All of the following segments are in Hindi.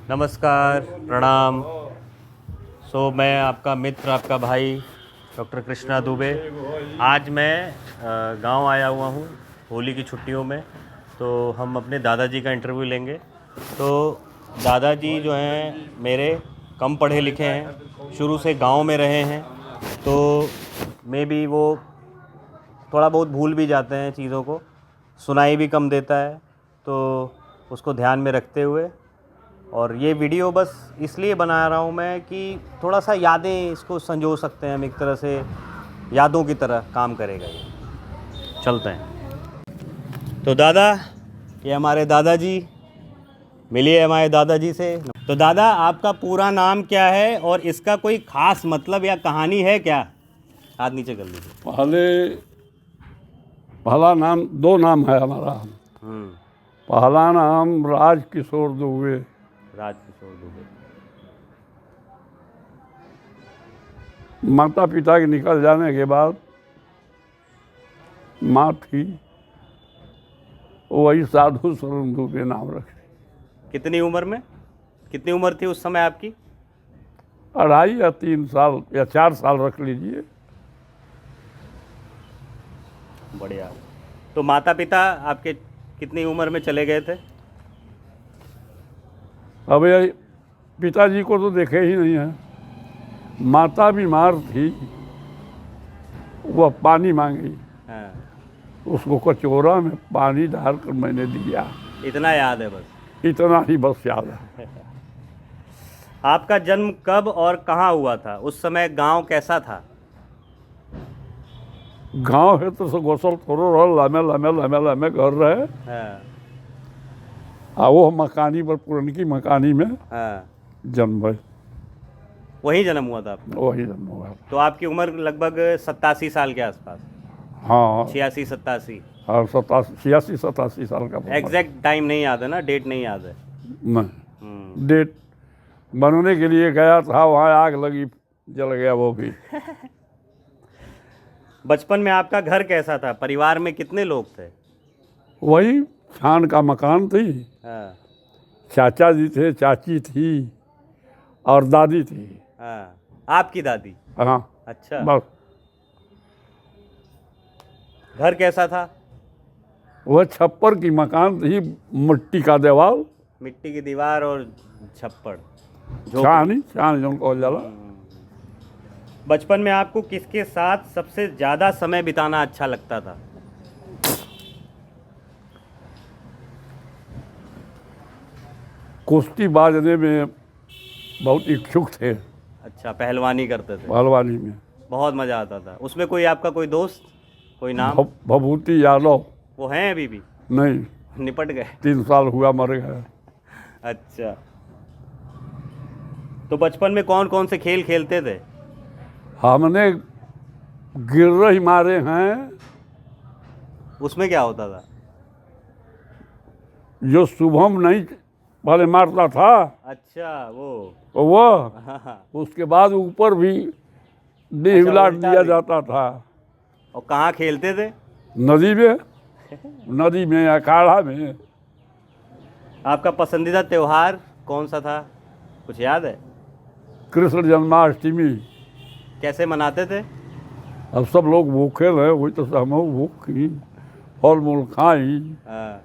नमस्कार, प्रणाम। मैं आपका मित्र, आपका भाई डॉक्टर कृष्णा दुबे। आज मैं गांव आया हुआ हूं होली की छुट्टियों में। तो हम अपने दादाजी का इंटरव्यू लेंगे। तो दादाजी जो हैं मेरे कम पढ़े लिखे हैं, शुरू से गांव में रहे हैं, तो मे बी वो थोड़ा बहुत भूल भी जाते हैं चीज़ों को, सुनाई भी कम देता है। तो उसको ध्यान में रखते हुए और ये वीडियो बस इसलिए बना रहा हूँ मैं कि थोड़ा सा यादें इसको संजो सकते हैं हम, एक तरह से यादों की तरह काम करेगा ये। चलते हैं। तो दादा, ये हमारे दादाजी, मिलिए हमारे दादाजी से। तो दादा, आपका पूरा नाम क्या है और इसका कोई ख़ास मतलब या कहानी है क्या? हाथ नीचे कर लीजिए। पहला नाम, दो नाम है हमारा। पहला नाम राजकिशोर दुबे। राजकिशोर दुबे। माता पिता के निकल जाने के बाद माँ थी, वही साधु स्वरूप दुबे नाम रखे। कितनी उम्र थी उस समय आपकी? 2.5 या 3 साल या 4 साल रख लीजिए। बढ़िया। तो माता पिता आपके कितनी उम्र में चले गए थे? अब ये पिताजी को तो देखे ही नहीं है। माता बीमार थी, वह पानी मांगी। हाँ। उसको कचोरा में पानी डालकर मैंने दिया। इतना याद है बस? इतना ही बस याद है। आपका जन्म कब और कहाँ हुआ था? उस समय गांव कैसा था? गांव है तो गोसल थोड़ो रह लमे लमे लमे लमे घर रहे। हाँ। वो मकानी पर, पुरनकी मकानी में हाँ। जन्म है। वहीं जन्म हुआ था आपका? वही जन्म हुआ। तो आपकी उम्र लगभग 87 साल के आसपास? हाँ, 86-87? और 86-87 साल का। एग्जैक्ट टाइम नहीं याद है ना? डेट नहीं याद है? नहीं, डेट बनने के लिए गया था, वहाँ आग लगी, जल गया वो भी। बचपन में आपका घर कैसा था? परिवार में कितने लोग थे? वही छान का मकान थी। हाँ। चाचा जी थे, चाची थी और दादी थी। हाँ। आपकी दादी? हाँ। अच्छा। बस। घर कैसा था? वह छप्पर की मकान थी, मिट्टी का दीवार। मिट्टी की दीवार और छप्पड़, छान को जला। बचपन में आपको किसके साथ सबसे ज़्यादा समय बिताना अच्छा लगता था? कुश्ती बाजने में बहुत इच्छुक थे। अच्छा, पहलवानी करते थे? पहलवानी में बहुत मज़ा आता था उसमें। कोई आपका कोई दोस्त, कोई नाम? भभूति यादव। वो हैं अभी भी? नहीं, निपट गए? 3 साल हुआ मर गए। अच्छा। तो बचपन में कौन कौन से खेल खेलते थे? हमने गिर्रह मारे हैं। उसमें क्या होता था? जो शुभम नहीं पहले मारता था। अच्छा, वो हाँ। उसके बाद ऊपर भी देह अच्छा, उलाट उल्टा दिया भी? जाता था। और कहाँ खेलते थे? नदी में, अखाड़ा में। आपका पसंदीदा त्यौहार कौन सा था? कुछ याद है? कृष्ण जन्माष्टमी। कैसे मनाते थे? अब सब लोग भूखे रहे, वही तो हम भूखी, फल मूल खाई, हाँ।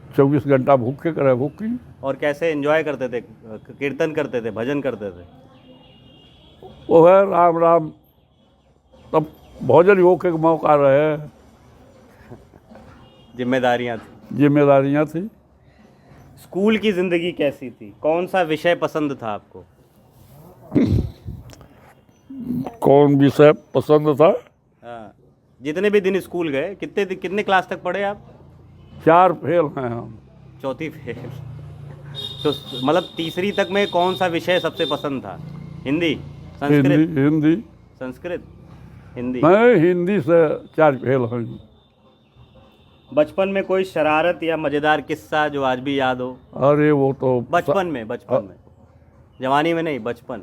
24 घंटा भूखे करे भूखी। और कैसे एंजॉय करते थे? कीर्तन करते थे, भजन करते थे? वो है राम राम, तब भोजन होके का मौका रहे। जिम्मेदारियाँ थी। स्कूल की ज़िंदगी कैसी थी? कौन सा विषय पसंद था आपको? कौन विषय पसंद था? हाँ। जितने भी दिन स्कूल गए, कितने क्लास तक पढ़े आप? 4 फेल हैं हम। चौथी फेल। तो मतलब तीसरी तक में कौन सा विषय सबसे पसंद था? हिंदी, संस्कृत? हिंदी। संस्कृत, हिंदी। नहीं, हिंदी से 4 फेल हैं। बचपन में कोई शरारत या मज़ेदार किस्सा जो आज भी याद हो? अरे वो तो बचपन में जवानी में नहीं, बचपन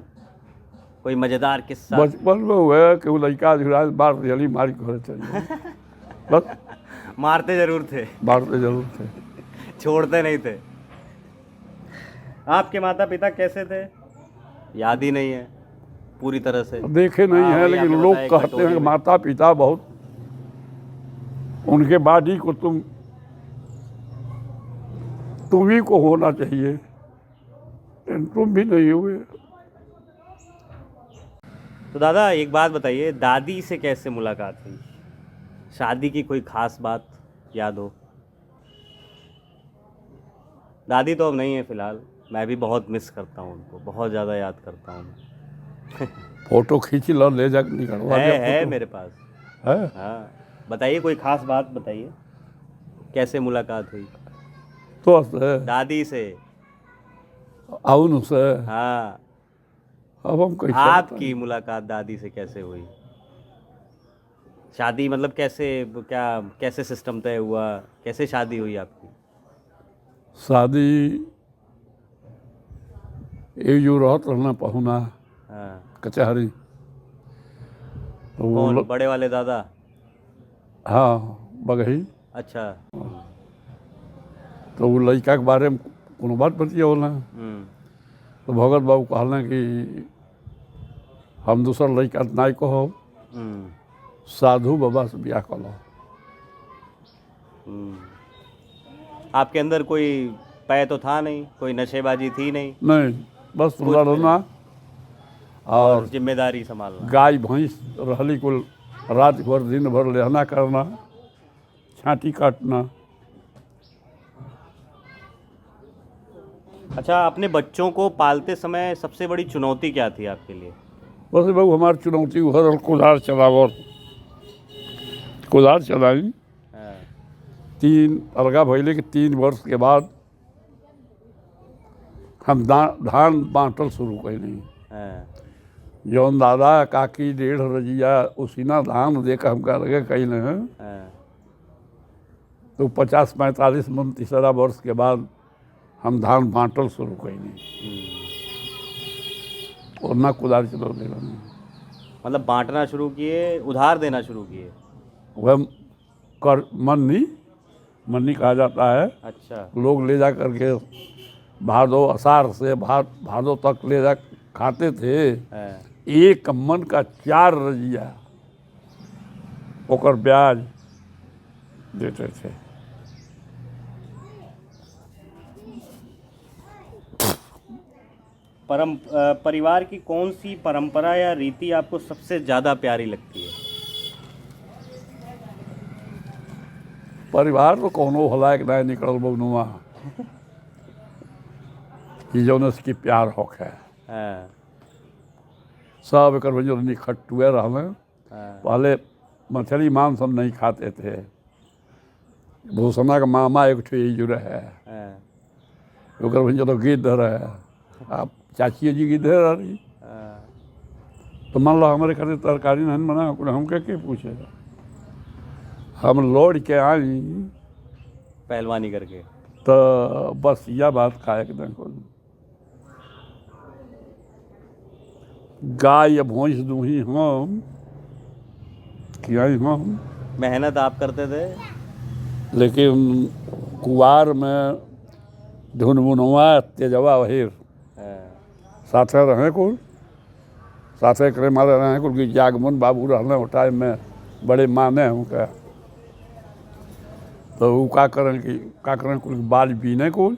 कोई मज़ेदार किस्सा? बचपन में हुआ कि वो लड़का बार जली मारी घर चले। बस। मारते जरूर थे? मारते जरूर थे। छोड़ते नहीं थे? आपके माता पिता कैसे थे? याद ही नहीं है पूरी तरह से। देखे नहीं हाँ, है, वही लेकिन आपने लोग बताया कहते कटोरी हैं कि में। माता पिता बहुत, उनके बाद ही को तुम ही को होना चाहिए, लेकिन तुम भी नहीं हुए। तो दादा एक बात बताइए, दादी से कैसे मुलाकात हुई? शादी की कोई खास बात याद हो? दादी तो अब नहीं है फिलहाल, मैं भी बहुत मिस करता हूँ उनको, बहुत ज़्यादा याद करता हूँ। फोटो खींच लो, ले जा निकलवा दिया है फोटो मेरे पास। है। हाँ, बताइए कोई खास बात बताइए, कैसे मुलाकात हुई तो दादी से? అవును सर, हाँ, अब हम कैसे आपकी बताएं। मुलाकात दादी से कैसे हुई? शादी मतलब कैसे, क्या कैसे सिस्टम तय हुआ, कैसे शादी हुई आपकी? शादी एक जो रहत रहना पहुना हाँ। कचहरी, तो वो कौन, बड़े वाले दादा? हाँ बगही, अच्छा। तो वो लड़का के बारे में कोनो बात बतिया होला, तो भगत बाबू कहला कि हम दूसर लड़का नहीं कहो, हम्म। साधु बाबा से ब्याह कर लो। आपके अंदर कोई पै तो था नहीं, कोई नशेबाजी थी नहीं, नहीं, बस कुछ भी लड़ना और और जिम्मेदारी संभालना। गाय भैंस रहली कुल, रात भर दिन भर लेहना करना, छाती काटना। अच्छा, अपने बच्चों को पालते समय सबसे बड़ी चुनौती क्या थी आपके लिए? बस बाबू हमारी चुनौती उधर कुदार चलाओ, कुदार चलाई। हाँ। तीन अलगा भैले के 3 वर्ष के बाद हम धान बांटल शुरू कैली। हाँ। जौन दादा काकी 1.5 रजिया उसीना धान देकर हमका लगे कैले हैं, हाँ। तो 50-45 मन तीसरा वर्ष के बाद हम धान बांटल शुरू कैली, और ना कुदार चलो ले। मतलब बांटना शुरू किए, उधार देना शुरू किए? वह कर मन्नी कहा जाता है। अच्छा। लोग ले जा करके भादो आषाढ़ से भादो तक ले जा खाते थे। हाँ। 1 मन का 4 रजिया ओकर ब्याज देते थे। परिवार की कौन सी परंपरा या रीति आपको सबसे ज़्यादा प्यारी लगती है? परिवार तो कोनो होला कि नहीं निकल बनुआ कि जौन की प्यार होखे, हाँ। सब एक वजह निखटुए रहने। हाँ। पहले मछली मांस हम नहीं खाते थे। भूषणा का मामा एक ठो जो रहे, हाँ। ओकर वजह तो गिद्ध रहे, आप चाची जी गिद्ध रही। हाँ। तो मान लो हमारे खाते तरकारी नहीं बना, हम के पूछे, हम लौट के आई पहलवानी करके। तो बस यह बात खाए के देखो, गाय या भैंस दूही हम खियाई हम, मेहनत आप करते थे? लेकिन कुआर में धुनमुनवा तेजवा वहीर हाँ। साथे रहे कुल, साथे करे मारे रहे कुल कि जागमन बाबू रहने वो टाइम में बड़े माने हमका। तो वो का करें कुल बाल बीने कुल,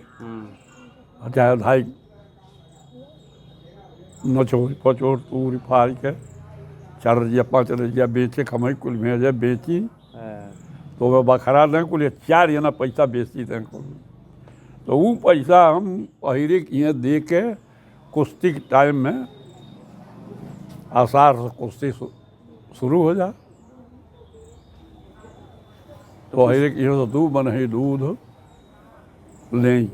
चाहे धाई नचोड़ पचोड़ तूरी फाड़ के 4 रजिया 5 रजिया बेचे, खमई कुल भेजे बेची, हाँ। तो वह बखरा दें कुल 4 जना पैसा बेची दें कुल। तो वो पैसा हम पहिरे किए दे के कुश्ती के टाइम में आषाढ़ से कुश्ती शुरू हो जा, तो पहिरे किए तो 2 मन है दूध लें,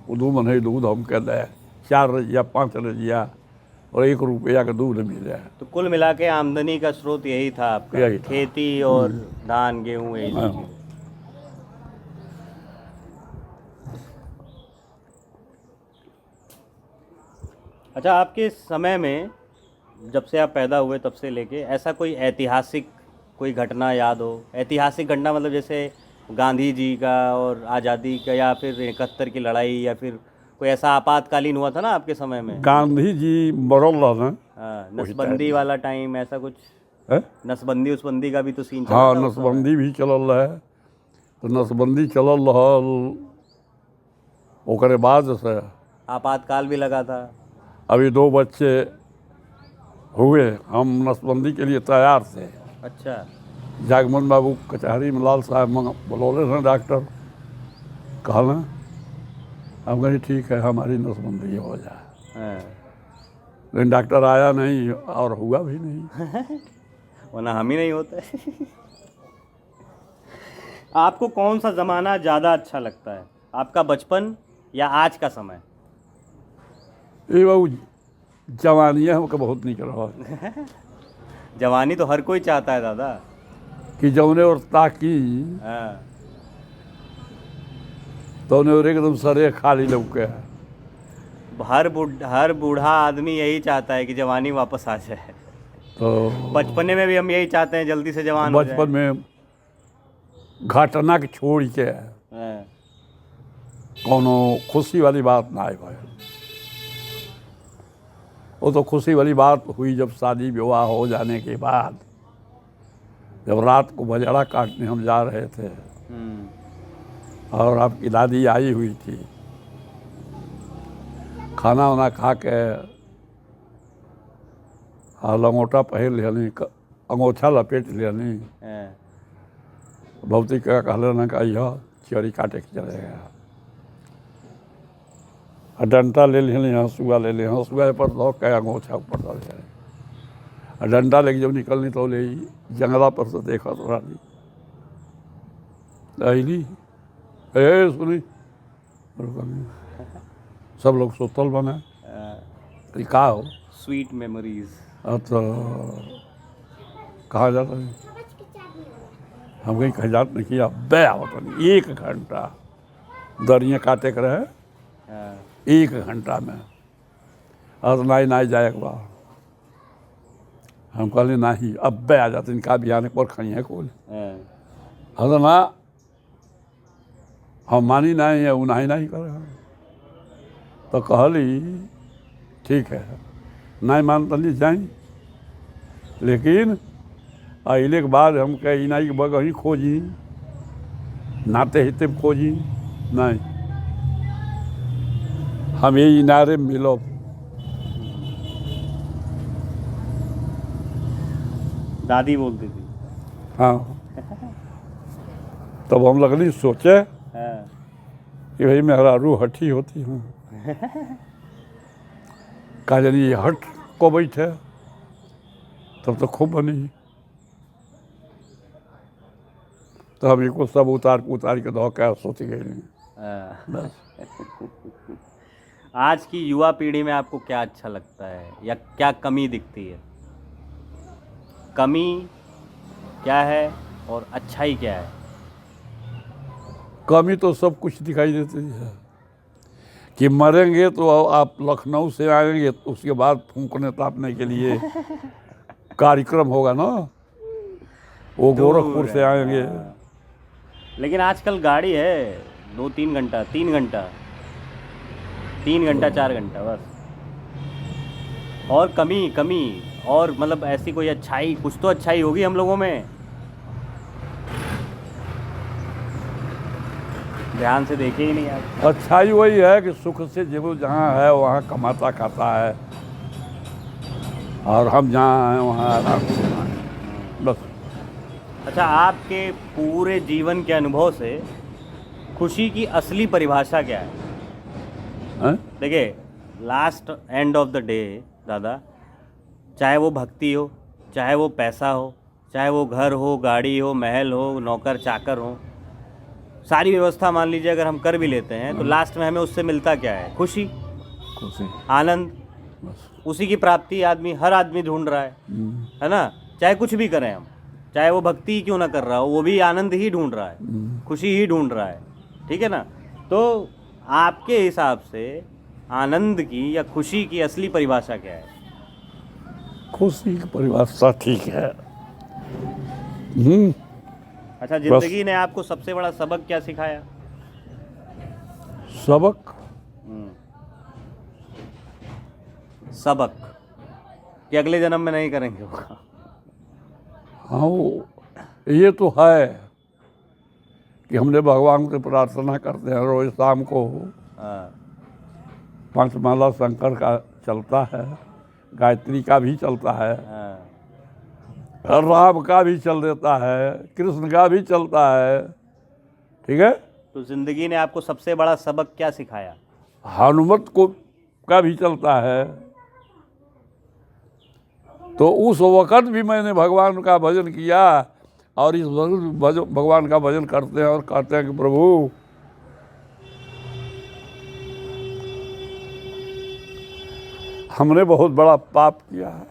वो 2 मन है दूध हम कह दे 4 रजिया 5 रजिया और 1 रुपया का दूध मिले। तो कुल मिला के आमदनी का स्रोत यही था आपका? यही था। खेती और धान गेहूँ यही हाँ। चीज़। अच्छा, आपके समय में जब से आप पैदा हुए तब से लेके ऐसा कोई ऐतिहासिक कोई घटना याद हो? ऐतिहासिक घटना मतलब जैसे गांधी जी का और आज़ादी का, या फिर 71 की लड़ाई, या फिर कोई ऐसा आपातकालीन हुआ था ना आपके समय में? गांधी जी मरल रहना। हाँ, नसबंदी वाला टाइम ऐसा कुछ, है? नसबंदी उसबंदी का भी तो सीन चला हाँ, था उस समय। नसबंदी भी चलल है। तो नसबंदी चलल रहल, ओकरे बाद से आपातकाल भी लगा था। अभी 2 बच्चे हुए, हम नसबंदी के लिए तैयार थे। अच्छा। जागमन बाबू कचहरी में लाल साहब बुलौले थे डॉक्टर, कहना हम कहीं ठीक है हमारी नसबंदी हो जाए, हाँ। लेकिन डॉक्टर आया नहीं और हुआ भी नहीं। वरना हम ही नहीं होते। आपको कौन सा ज़माना ज़्यादा अच्छा लगता है, आपका बचपन या आज का समय? ये बाबू जवानियाँ हमको बहुत निक रहा जवानी तो हर कोई चाहता है दादा। कि जौने और ताकि हाँ। तौने और एकदम सरे खाली लौके। हर बूढ़ा आदमी यही चाहता है कि जवानी वापस आ जाए। तो बचपने में भी हम यही चाहते हैं जल्दी से जवान हो जाए। बचपन में घटना के छोड़ के हाँ। कोनो खुशी वाली बात ना आए। वो तो खुशी वाली बात हुई जब शादी विवाह हो जाने के बाद, जब रात को बजड़ा काटने हम जा रहे थे और आपकी दादी आई हुई थी, खाना वाना खा के और लंगोटा पहन लियानी, अंगोछा लपेट लियानी, हाँ। भौतिक का कहले ना कि यह चोरी काटे के चलेगा, डंडा ले लियानी, हंसुआ ले लिया, हंसुआ पर धो के अंगोछा ऊपर धर जाए, डंडा लेके जब निकलनी तो ले जंगला पर से देखा तो रानी अली ए सुनी, सब लोग सुतल बने, का हो स्वीट मेमोरीज। तो कहा जाता है, हम कहीं कह जात नहीं किया बे होता नहीं, 1 घंटा दरियाँ काटे के रहे, 1 घंटा में और नाई जाए एक बार हम कहले नहीं अब बे आ जाते इनका भी आने पर खाइए कुल हर ना हम मानी नहीं है, वो नहीं करे। तो कहली ठीक है नहीं मान तली जाए, लेकिन अले के बाद हम कह इनाई के बगही खोजी, नाते हिते खोजी नहीं, हम ये इनारे मिलो। दादी बोलती थी। हाँ, तब हम लगली सोचे कि भाई मेरा रूह हठी होती हूँ, कहा जानी ये हट को बैठे तब तो खूब बनी। तो हम इसको सब उतार के दो क्या सोच गए। बस आज की युवा पीढ़ी में आपको क्या अच्छा लगता है या क्या कमी दिखती है? कमी क्या है और अच्छाई क्या है? कमी तो सब कुछ दिखाई देती है कि मरेंगे तो आप लखनऊ से आएंगे तो उसके बाद फूंकने तापने के लिए कार्यक्रम होगा ना, वो गोरखपुर से आएंगे। लेकिन आजकल गाड़ी है 2-3 घंटा 3 घंटा 4 घंटा बस। और कमी और मतलब ऐसी कोई अच्छाई, कुछ तो अच्छाई होगी हम लोगों में। ध्यान से देखे ही नहीं आप। अच्छाई वही है कि सुख से जो जहाँ है वहाँ कमाता खाता है और हम जहाँ हैं वहाँ आराम से हैं बस। अच्छा, आपके पूरे जीवन के अनुभव से खुशी की असली परिभाषा क्या है? देखिए, last end of the day दादा, चाहे वो भक्ति हो, चाहे वो पैसा हो, चाहे वो घर हो, गाड़ी हो, महल हो, नौकर चाकर हो, सारी व्यवस्था मान लीजिए अगर हम कर भी लेते हैं तो लास्ट में हमें उससे मिलता क्या है? खुशी, आनंद। उसी की प्राप्ति हर आदमी ढूंढ रहा है ना? चाहे कुछ भी करें हम, चाहे वो भक्ति क्यों ना कर रहा हो, वो भी आनंद ही ढूंढ रहा है, खुशी ही ढूंढ रहा है, ठीक है ना? तो आपके हिसाब से आनंद की या खुशी की असली परिभाषा क्या है? खुशी की परिभाषा ठीक है। अच्छा, जिंदगी ने आपको सबसे बड़ा सबक क्या सिखाया? सबक सबक कि अगले जन्म में नहीं करेंगे वो। हाँ, वो ये तो है कि हमने भगवान से प्रार्थना करते हैं रोज शाम को। हाँ, पंचमाला शंकर का चलता है, गायत्री का भी चलता है, हाँ, और राम का भी चल देता है, कृष्ण का भी चलता है। ठीक है। तो जिंदगी ने आपको सबसे बड़ा सबक क्या सिखाया? हनुमत को का भी चलता है। तो उस वक़्त भी मैंने भगवान का भजन किया, और इस वक्त भगवान का भजन करते हैं और कहते हैं कि प्रभु हमने बहुत बड़ा पाप किया है,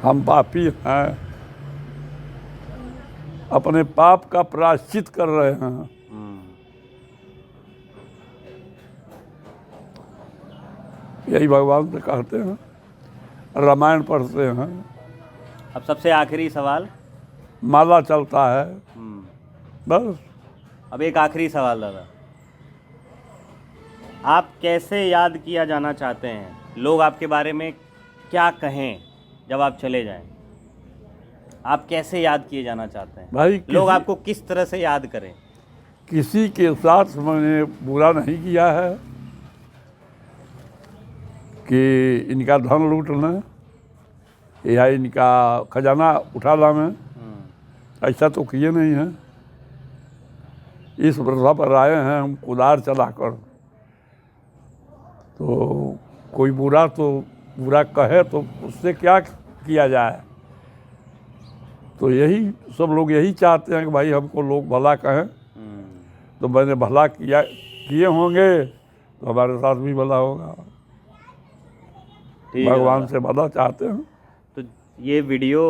हम पापी हैं, अपने पाप का प्रायश्चित कर रहे हैं। यही भगवान से कहते हैं, रामायण पढ़ते हैं। अब सबसे आखिरी सवाल। माला चलता है, बस। अब एक आखिरी सवाल दादा, आप कैसे याद किया जाना चाहते हैं? लोग आपके बारे में क्या कहें जब आप चले जाएं? आप कैसे याद किए जाना चाहते हैं? भाई लोग आपको किस तरह से याद करें? किसी के साथ मैंने बुरा नहीं किया है कि इनका धन लूट लें या इनका खजाना उठा ला मैं, ऐसा तो किए नहीं है। इस वृद्धा पर आए हैं हम कुदार चलाकर, तो कोई बुरा कहे तो उससे क्या किया जाए। तो यही सब लोग यही चाहते हैं कि भाई हमको लोग भला कहें, तो मैंने भला किए होंगे तो हमारे साथ भी भला होगा। भगवान से भला चाहते हैं। तो ये वीडियो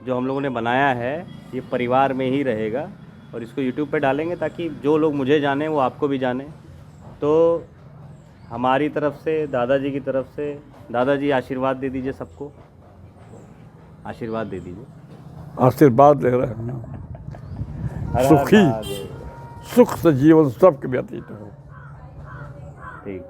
जो हम लोगों ने बनाया है ये परिवार में ही रहेगा, और इसको YouTube पे डालेंगे ताकि जो लोग मुझे जाने वो आपको भी जाने। तो हमारी तरफ से, दादाजी की तरफ से, दादाजी आशीर्वाद दे दीजिए सबको, आशीर्वाद दे दीजिए। आशीर्वाद दे रहे हैं, सुखी सुख से जीवन सबके व्यतीत हो। ठीक।